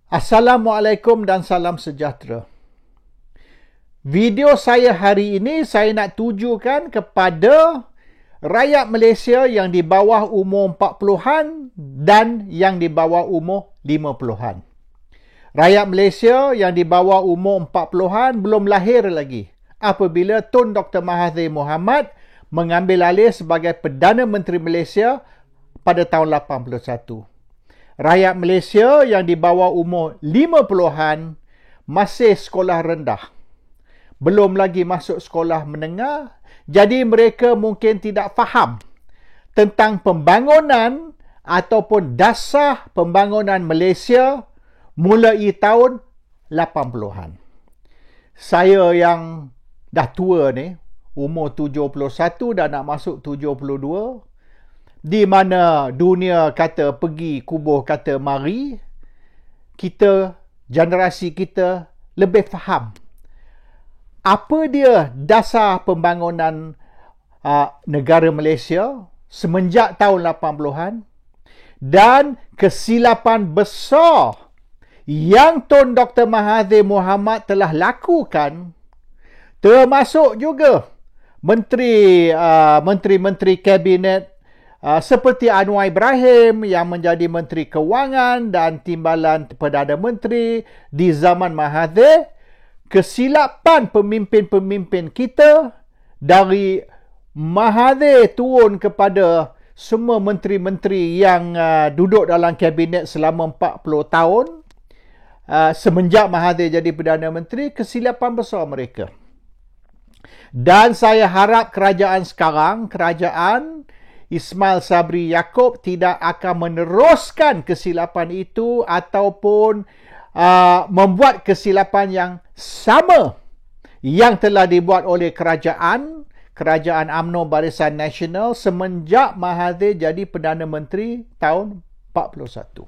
Assalamualaikum dan salam sejahtera. Video saya hari ini saya nak tujukan kepada rakyat Malaysia yang di bawah umur 40-an dan yang di bawah umur 50-an. Rakyat Malaysia yang di bawah umur 40-an belum lahir lagi apabila Tun Dr. Mahathir Mohamad mengambil alih sebagai Perdana Menteri Malaysia pada tahun 81. Rakyat Malaysia yang di bawah umur 50-an masih sekolah rendah. Belum lagi masuk sekolah menengah, jadi mereka mungkin tidak faham tentang pembangunan ataupun dasar pembangunan Malaysia mulai tahun 80-an. Saya yang dah tua ni, umur 71 dan nak masuk 72, di mana dunia kata pergi, kubur kata mari, generasi kita lebih faham apa dia dasar pembangunan negara Malaysia semenjak tahun 80-an dan kesilapan besar yang Tun Dr. Mahathir Mohamad telah lakukan, termasuk juga menteri-menteri kabinet seperti Anwar Ibrahim yang menjadi Menteri Kewangan dan Timbalan Perdana Menteri di zaman Mahathir. Kesilapan pemimpin-pemimpin kita dari Mahathir turun kepada semua menteri-menteri yang duduk dalam kabinet selama 40 tahun semenjak Mahathir jadi Perdana Menteri, kesilapan besar mereka. Dan saya harap kerajaan sekarang, kerajaan Ismail Sabri Yaakob tidak akan meneruskan kesilapan itu ataupun membuat kesilapan yang sama yang telah dibuat oleh kerajaan UMNO Barisan Nasional semenjak Mahathir jadi Perdana Menteri tahun 41.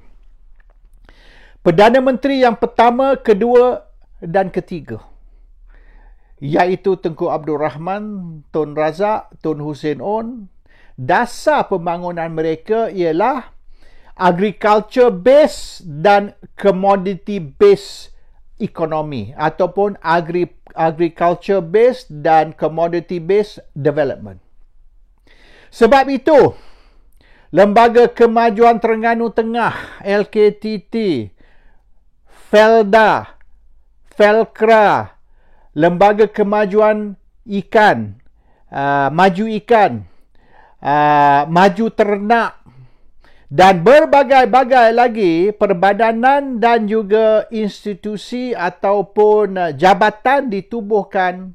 Perdana Menteri yang pertama, kedua dan ketiga, iaitu Tengku Abdul Rahman, Tun Razak, Tun Hussein On, dasar pembangunan mereka ialah agriculture based dan commodity based economy ataupun agriculture based dan commodity based development. Sebab itu, Lembaga Kemajuan Terengganu Tengah, LKTT, Felda, Felkra, Lembaga Kemajuan Ikan, Maju Ikan, Maju Ternak dan berbagai-bagai lagi perbadanan dan juga institusi ataupun jabatan ditubuhkan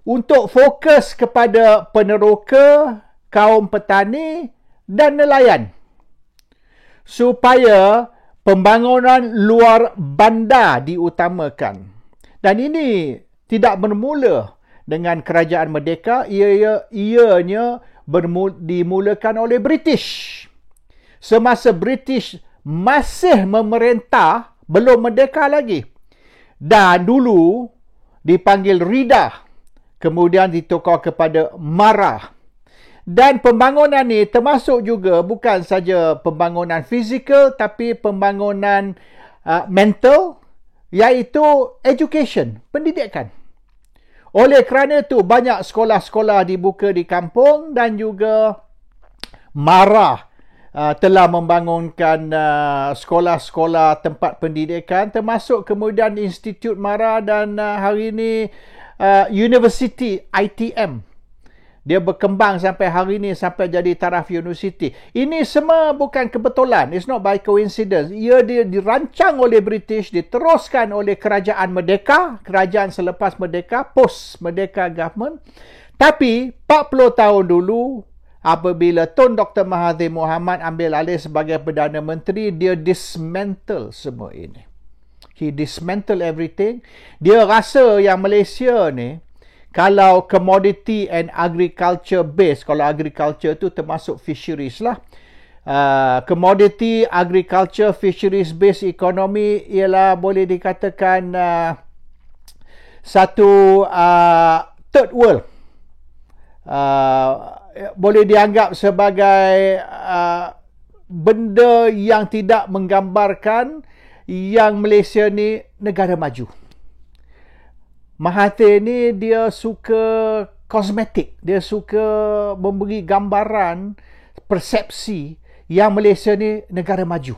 untuk fokus kepada peneroka, kaum petani dan nelayan supaya pembangunan luar bandar diutamakan. Dan ini tidak bermula dengan kerajaan merdeka, ianya dimulakan oleh British. Semasa British masih memerintah, belum merdeka lagi. Dan dulu dipanggil Rida, kemudian ditukar kepada Mara. Dan pembangunan ni termasuk juga bukan saja pembangunan fizikal, tapi pembangunan mental, iaitu education, pendidikan. Oleh kerana itu, banyak sekolah-sekolah dibuka di kampung dan juga Mara telah membangunkan sekolah-sekolah tempat pendidikan, termasuk kemudian Institut Mara dan hari ini University ITM. Dia berkembang sampai hari ini, sampai jadi taraf universiti. Ini semua bukan kebetulan. It's not by coincidence. Ia dirancang oleh British, diteruskan oleh kerajaan merdeka, kerajaan selepas merdeka, post-merdeka government. Tapi 40 tahun dulu, apabila Tun Dr. Mahathir Mohamad ambil alih sebagai Perdana Menteri, dia dismantle semua ini. He dismantle everything. Dia rasa yang Malaysia ni, kalau commodity and agriculture base, kalau agriculture tu termasuk fisheries lah, commodity, agriculture, fisheries based economy ialah boleh dikatakan satu third world. Boleh dianggap sebagai benda yang tidak menggambarkan yang Malaysia ni negara maju. Mahathir ni dia suka kosmetik, dia suka memberi gambaran persepsi yang Malaysia ni negara maju.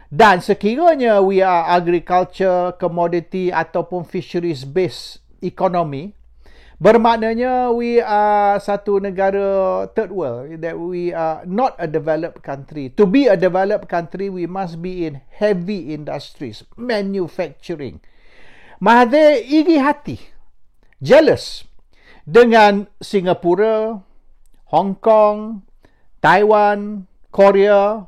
Dan sekiranya we are agriculture, commodity ataupun fisheries based economy, bermaknanya we are satu negara third world, that we are not a developed country. To be a developed country, we must be in heavy industries, manufacturing. Mahathir iri hati, jealous dengan Singapura, Hong Kong, Taiwan, Korea,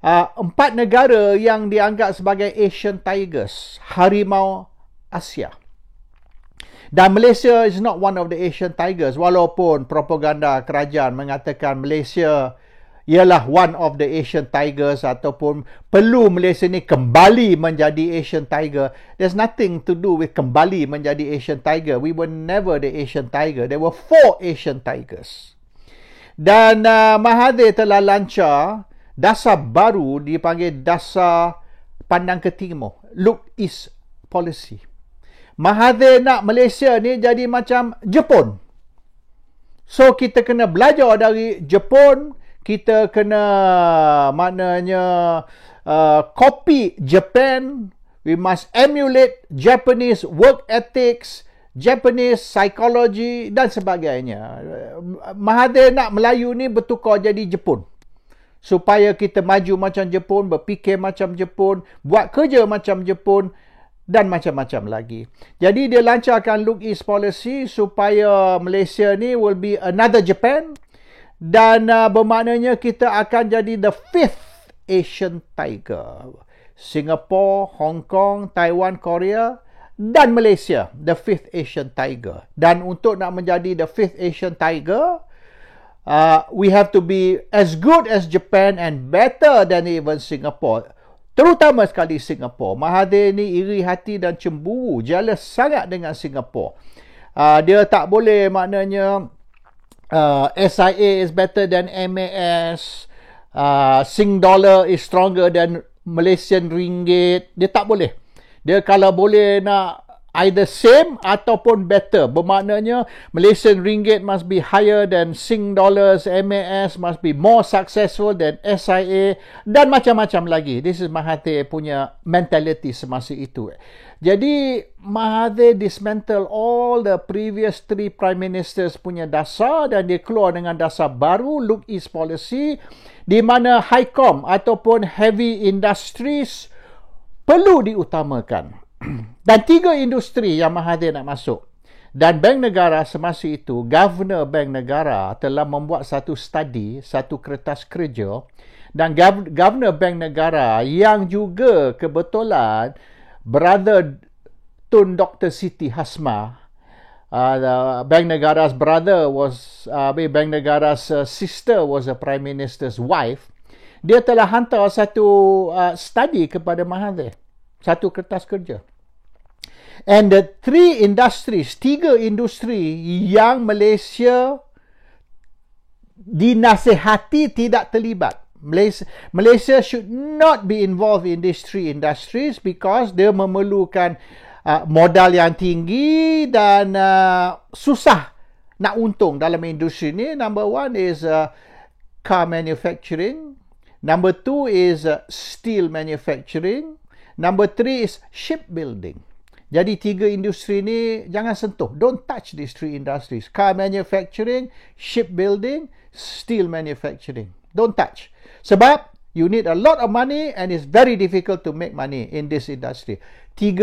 4 negara yang dianggap sebagai Asian Tigers, harimau Asia. Dan Malaysia is not one of the Asian Tigers, walaupun propaganda kerajaan mengatakan Malaysia ialah one of the Asian Tigers ataupun perlu Malaysia ni kembali menjadi Asian Tiger. There's nothing to do with kembali menjadi Asian Tiger. We were never the Asian Tiger. There were 4 Asian Tigers. Dan Mahathir telah lancar dasar baru dipanggil dasar pandang ke timur, Look East Policy. Mahathir nak Malaysia ni jadi macam Jepun. So kita kena belajar dari Jepun, kita kena maknanya copy Japan. We must emulate Japanese work ethics, Japanese psychology dan sebagainya. Mahathir nak Melayu ni bertukar jadi Jepun, supaya kita maju macam Jepun, berfikir macam Jepun, buat kerja macam Jepun dan macam-macam lagi. Jadi dia lancarkan Look East Policy supaya Malaysia ni will be another Japan. Dan bermaknanya kita akan jadi the 5th Asian Tiger. Singapore, Hong Kong, Taiwan, Korea dan Malaysia, the 5th Asian Tiger. Dan untuk nak menjadi the 5th Asian Tiger, we have to be as good as Japan and better than even Singapore. Terutama sekali Singapore. Mahathir ni iri hati dan cemburu, jealous sangat dengan Singapore. Dia tak boleh maknanya SIA is better than MAS, Sing dollar is stronger than Malaysian ringgit. Dia tak boleh. Dia kalau boleh nak either same ataupun better. Bermaknanya Malaysian ringgit must be higher than Sing dollars, MAS must be more successful than SIA dan macam-macam lagi. This is Mahathir punya mentality semasa itu. Jadi Mahathir dismantle all the previous 3 prime ministers punya dasar dan dia keluar dengan dasar baru, Look East Policy, di mana HICOM ataupun heavy industries perlu diutamakan. Dan 3 industri yang Mahathir nak masuk. Dan Bank Negara semasa itu, Governor Bank Negara telah membuat satu study, satu kertas kerja. Dan Governor Bank Negara yang juga kebetulan brother Tun Dr. Siti Hasmah, Bank Negara's brother was, Bank Negara's sister was a Prime Minister's wife. Dia telah hantar satu study kepada Mahathir. Satu kertas kerja. And the 3 industri yang Malaysia dinasihati tidak terlibat. Malaysia should not be involved in these 3 industries because dia memerlukan modal yang tinggi dan susah nak untung dalam industri ni. Number 1 is car manufacturing. Number 2 is steel manufacturing. Number 3 is shipbuilding. Jadi 3 industri ni jangan sentuh. Don't touch these 3 industries. Car manufacturing, shipbuilding, steel manufacturing. Don't touch. Sebab you need a lot of money and it's very difficult to make money in this industry. 3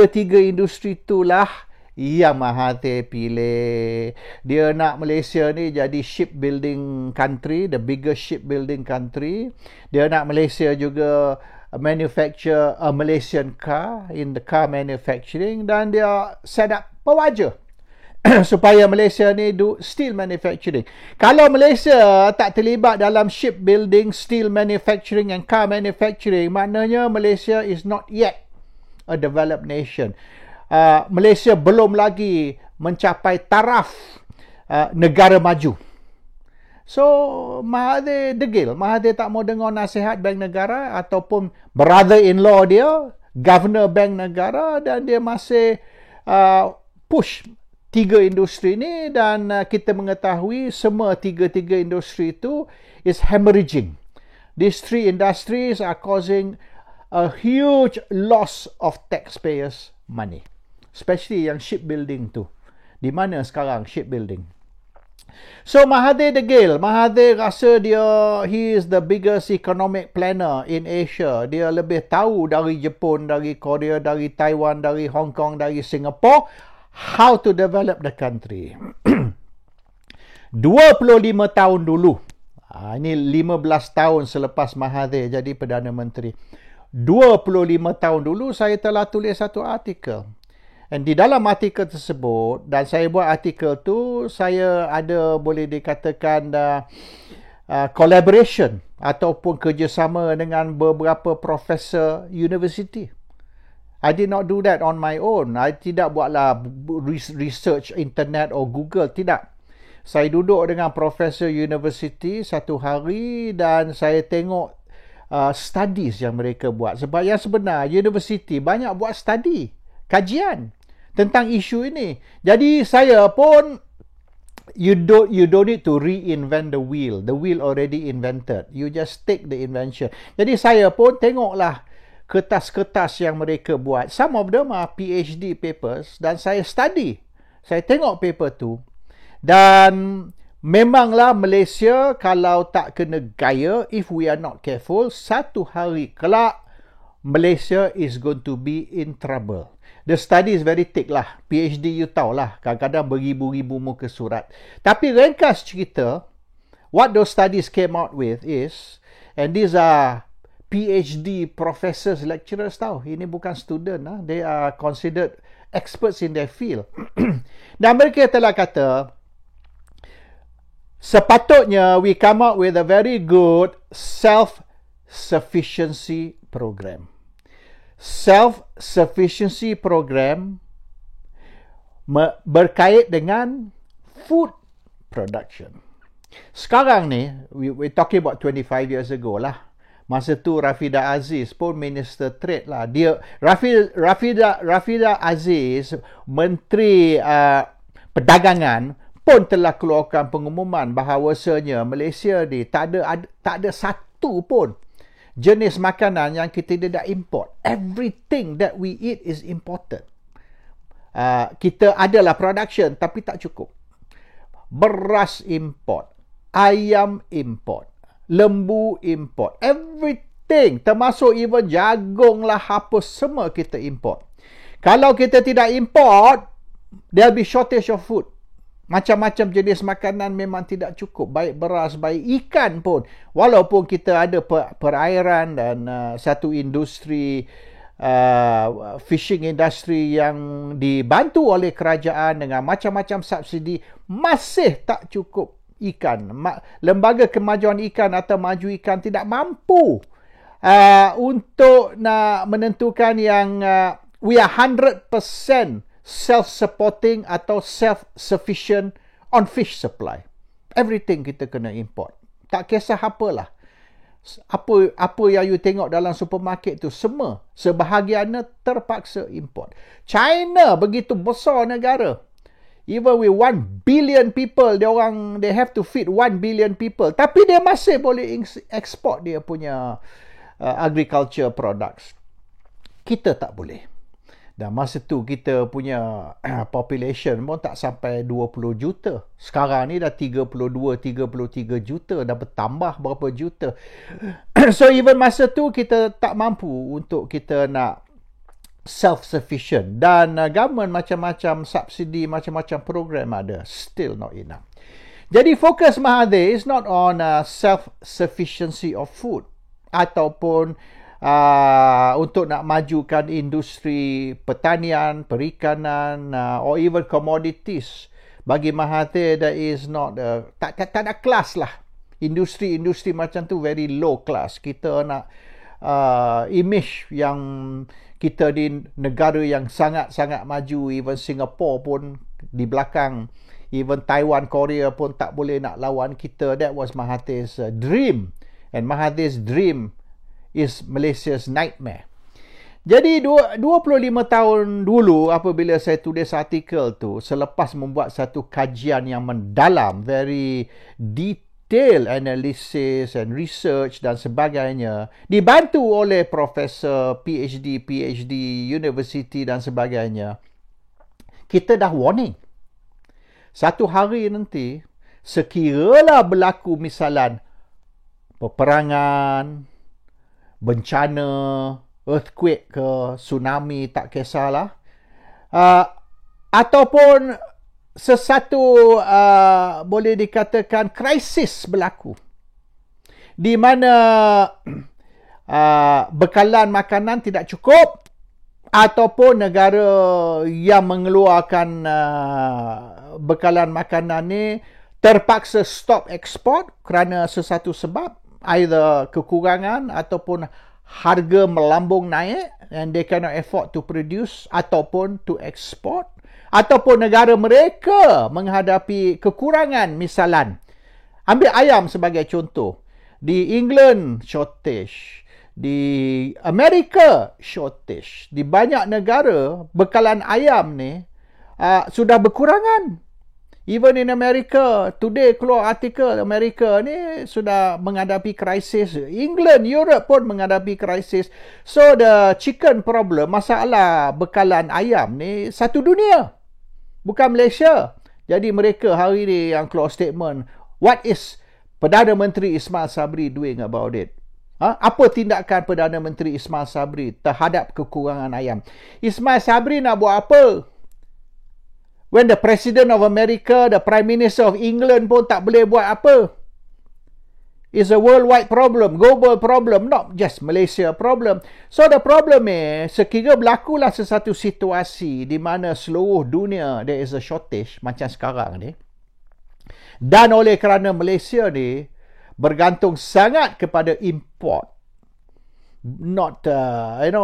industri itulah yang Mahathir pilih. Dia nak Malaysia ni jadi shipbuilding country, the biggest shipbuilding country. Dia nak Malaysia juga manufacture a Malaysian car in the car manufacturing, dan dia set up pewaja supaya Malaysia ni do steel manufacturing. Kalau Malaysia tak terlibat dalam shipbuilding, steel manufacturing and car manufacturing, maknanya Malaysia is not yet a developed nation. Malaysia belum lagi mencapai taraf negara maju. So Mahathir degil. Mahathir tak mau dengar nasihat Bank Negara ataupun brother-in-law dia, governor bank negara, dan dia masih push 3 industri ni, dan kita mengetahui semua tiga industri itu is hemorrhaging. These 3 industries are causing a huge loss of taxpayers' money, especially yang shipbuilding tu. Di mana sekarang shipbuilding? So Mahathir degil. Mahathir rasa he is the biggest economic planner in Asia. Dia lebih tahu dari Jepun, dari Korea, dari Taiwan, dari Hong Kong, dari Singapore how to develop the country. 25 tahun dulu. Ini 15 tahun selepas Mahathir jadi Perdana Menteri. 25 tahun dulu saya telah tulis satu artikel. Dan di dalam artikel tersebut, dan saya buat artikel tu, saya ada boleh dikatakan collaboration ataupun kerjasama dengan beberapa profesor university. I did not do that on my own. I tidak buatlah research internet or Google, tidak. Saya duduk dengan profesor university satu hari dan saya tengok studies yang mereka buat. Sebab yang sebenar, university banyak buat study, kajian tentang isu ini. Jadi saya pun, you don't need to reinvent the wheel. The wheel already invented. You just take the invention. Jadi saya pun tengoklah kertas-kertas yang mereka buat. Some of them are PhD papers dan saya study. Saya tengok paper tu dan memanglah Malaysia kalau tak kena gaya, if we are not careful, satu hari kelak Malaysia is going to be in trouble. The study is very thick lah. PhD you tahulah, kadang-kadang beribu-ribu muka surat. Tapi ringkas cerita, what those studies came out with is, and these are PhD professors, lecturers tahu. Ini bukan student. They are considered experts in their field. Dan mereka telah kata, sepatutnya we come up with a very good self-sufficiency program. Self-sufficiency program berkait dengan food production. Sekarang ni, we're talking about 25 years ago lah. Masa tu Rafidah Aziz pun Minister Trade lah. Rafidah Aziz, Menteri Perdagangan, pun telah keluarkan pengumuman bahawasanya Malaysia ni tak ada satu pun jenis makanan yang kita tidak import. Everything that we eat is imported. Kita adalah production tapi tak cukup. Beras import, ayam import, lembu import, everything, termasuk even jagung lah, apa semua kita import. Kalau kita tidak import, there'll be shortage of food. Macam-macam jenis makanan memang tidak cukup, baik beras, baik ikan pun. Walaupun kita ada perairan dan satu industri, fishing industry yang dibantu oleh kerajaan dengan macam-macam subsidi, masih tak cukup ikan. Lembaga Kemajuan Ikan atau Maju Ikan tidak mampu untuk nak menentukan yang we are 100% self-supporting atau self-sufficient on fish supply. Everything kita kena import. Tak kisah apalah. Apa yang you tengok dalam supermarket tu, semua sebahagiannya terpaksa import. China begitu besar negara. Even with 1 billion people, they have to feed 1 billion people. Tapi dia masih boleh export dia punya agriculture products. Kita tak boleh. Dan masa tu kita punya population pun tak sampai 20 juta. Sekarang ni dah 32-33 juta. Dah bertambah berapa juta. So even masa tu kita tak mampu untuk kita nak self-sufficient. Dan government macam-macam subsidi, macam-macam program ada. Still not enough. Jadi fokus Mahathir is not on self-sufficiency of food. Ataupun untuk nak majukan industri pertanian, perikanan, or even commodities. Bagi Mahathir, that is not tak ada kelas lah. Industri macam tu very low class. Kita nak image yang kita di negara yang sangat-sangat maju. Even Singapore pun di belakang. Even Taiwan, Korea pun tak boleh nak lawan kita. That was Mahathir's dream. And Mahathir's dream is Malaysia's nightmare. Jadi 25 tahun dulu apabila saya tulis artikel tu, selepas membuat satu kajian yang mendalam, very detail analysis and research dan sebagainya, dibantu oleh profesor PhD university dan sebagainya, kita dah warning. Satu hari nanti, sekiralah berlaku misalan peperangan, bencana, earthquake ke, tsunami, tak kisahlah. Ataupun sesuatu boleh dikatakan krisis berlaku. Di mana bekalan makanan tidak cukup, ataupun negara yang mengeluarkan bekalan makanan ni terpaksa stop ekspor kerana sesuatu sebab, either kekurangan ataupun harga melambung naik and they cannot afford to produce ataupun to export, ataupun negara mereka menghadapi kekurangan. Misalan, ambil ayam sebagai contoh. Di England shortage, di Amerika shortage, di banyak negara bekalan ayam ni sudah berkurangan. Even in America, today keluar artikel Amerika ni sudah menghadapi krisis. England, Europe pun menghadapi krisis. So the chicken problem, masalah bekalan ayam ni satu dunia, bukan Malaysia. Jadi mereka hari ni yang keluar statement, what is Perdana Menteri Ismail Sabri doing about it? Apa tindakan Perdana Menteri Ismail Sabri terhadap kekurangan ayam? Ismail Sabri nak buat apa? When the President of America, the Prime Minister of England pun tak boleh buat apa. It's a worldwide problem, global problem, not just Malaysia problem. So the problem is, sekiranya berlakulah sesuatu situasi di mana seluruh dunia there is a shortage macam sekarang ni, dan oleh kerana Malaysia ni bergantung sangat kepada import, not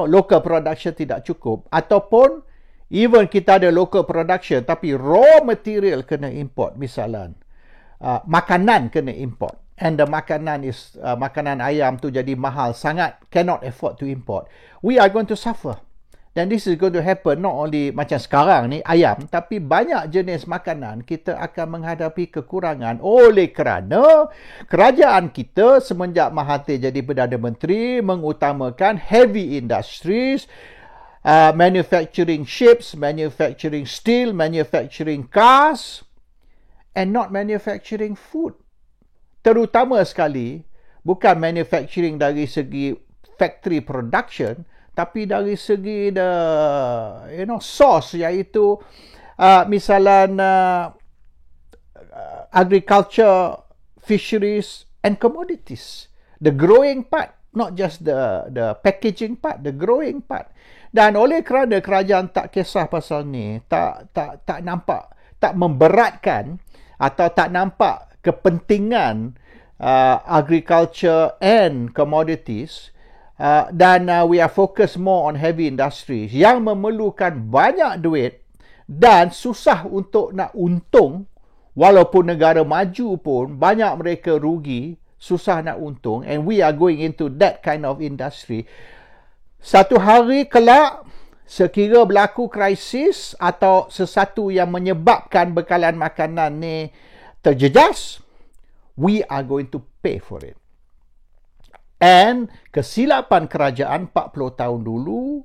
local production tidak cukup, ataupun even kita ada local production tapi raw material kena import, misalan makanan kena import, and the makanan is makanan ayam tu jadi mahal sangat, cannot afford to import, we are going to suffer. Dan this is going to happen not only macam sekarang ni ayam, tapi banyak jenis makanan kita akan menghadapi kekurangan oleh kerana kerajaan kita semenjak Mahathir jadi Perdana Menteri mengutamakan heavy industries, manufacturing ships, manufacturing steel, manufacturing cars, and not manufacturing food. Terutama sekali, bukan manufacturing dari segi factory production, tapi dari segi the source, iaitu misalan agriculture, fisheries and commodities. The growing part, not just the packaging part, the growing part. Dan oleh kerana kerajaan tak kisah pasal ni, tak nampak, tak memberatkan atau tak nampak kepentingan agriculture and commodities, dan we are focused more on heavy industries yang memerlukan banyak duit dan susah untuk nak untung. Walaupun negara maju pun banyak mereka rugi, susah nak untung, and we are going into that kind of industry. Satu hari kelak, sekira berlaku krisis atau sesuatu yang menyebabkan bekalan makanan ni terjejas, we are going to pay for it. And kesilapan kerajaan 40 tahun dulu,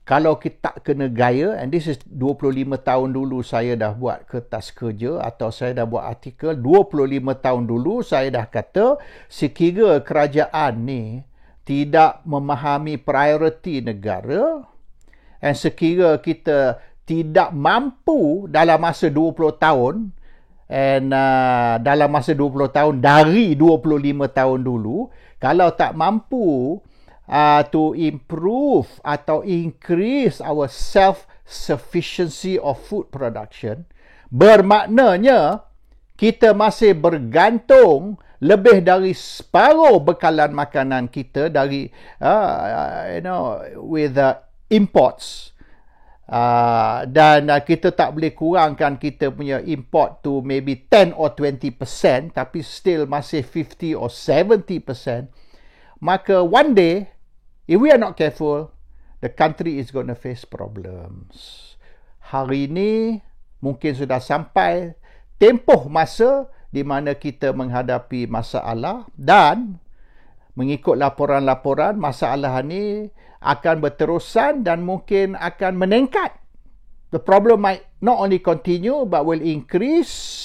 kalau kita tak kena gaya, and this is 25 tahun dulu saya dah buat kertas kerja atau saya dah buat artikel, 25 tahun dulu saya dah kata, sekira kerajaan ni tidak memahami prioriti negara, and sekira kita tidak mampu dalam masa 20 tahun, and dalam masa 20 tahun dari 25 tahun dulu, kalau tak mampu to improve atau increase our self-sufficiency of food production, bermaknanya kita masih bergantung lebih dari separuh bekalan makanan kita dari with imports. Dan kita tak boleh kurangkan kita punya import to maybe 10 or 20%, tapi still masih 50 or 70%. Maka one day, if we are not careful, the country is going to face problems. Hari ini mungkin sudah sampai tempoh masa di mana kita menghadapi masalah, dan mengikut laporan-laporan masalah ini akan berterusan dan mungkin akan meningkat. The problem might not only continue but will increase.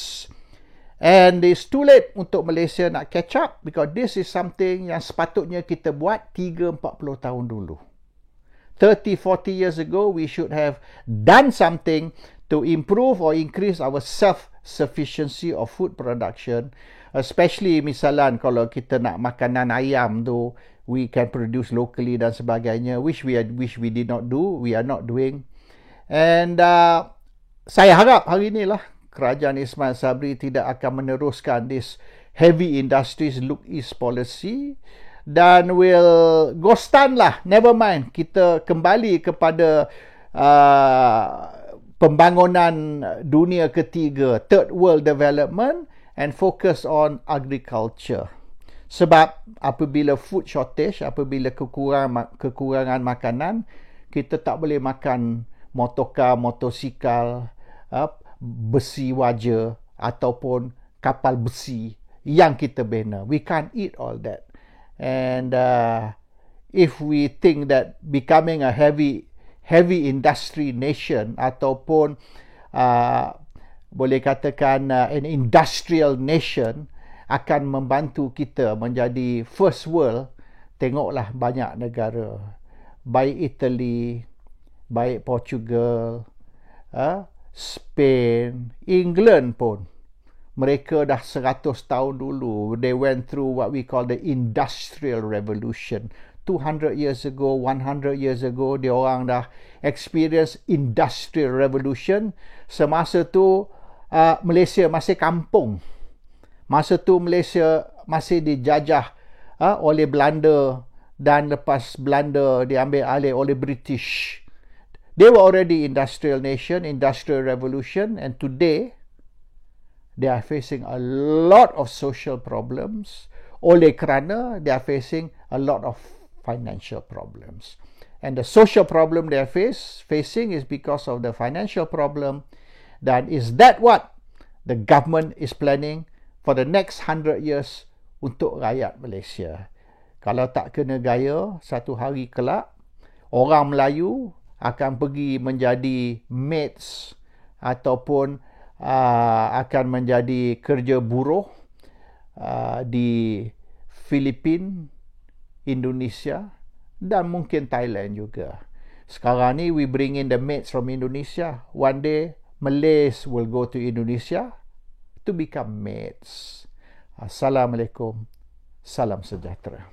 And it's too late untuk Malaysia nak catch up, because this is something yang sepatutnya kita buat 30-40 tahun dulu. 30-40 years ago, we should have done something to improve or increase our self-sufficiency of food production. Especially misalnya kalau kita nak makanan ayam tu, we can produce locally dan sebagainya, which we did not do, we are not doing. And saya harap hari inilah Kerajaan Ismail Sabri tidak akan meneruskan this heavy industries look east policy, dan will go stand lah, never mind, kita kembali kepada pembangunan dunia ketiga, third world development, and focus on agriculture. Sebab apabila food shortage, apabila kekurangan makanan, kita tak boleh makan motorkar, motosikal, besi waja ataupun kapal besi yang kita bina. We can't eat all that. And if we think that becoming a heavy industry nation ataupun boleh katakan an industrial nation akan membantu kita menjadi first world, tengoklah banyak negara, baik Italy, baik Portugal, Spain, England pun, mereka dah 100 tahun dulu, they went through what we call the industrial revolution. 200 years ago, 100 years ago, dia orang dah experience industrial revolution. Semasa tu Malaysia masih kampung. Masa tu Malaysia masih dijajah oleh Belanda, dan lepas Belanda diambil alih oleh British. They were already industrial nation, industrial revolution, and today they are facing a lot of social problems oleh kerana they are facing a lot of financial problems. And the social problem they are facing is because of the financial problem. Dan is that what the government is planning for the next 100 years untuk rakyat Malaysia? Kalau tak kena gaya, satu hari kelak orang Melayu akan pergi menjadi maids ataupun akan menjadi kerja buruh di Filipina, Indonesia dan mungkin Thailand juga. Sekarang ni we bring in the maids from Indonesia. One day Malays will go to Indonesia to become maids. Assalamualaikum. Salam sejahtera.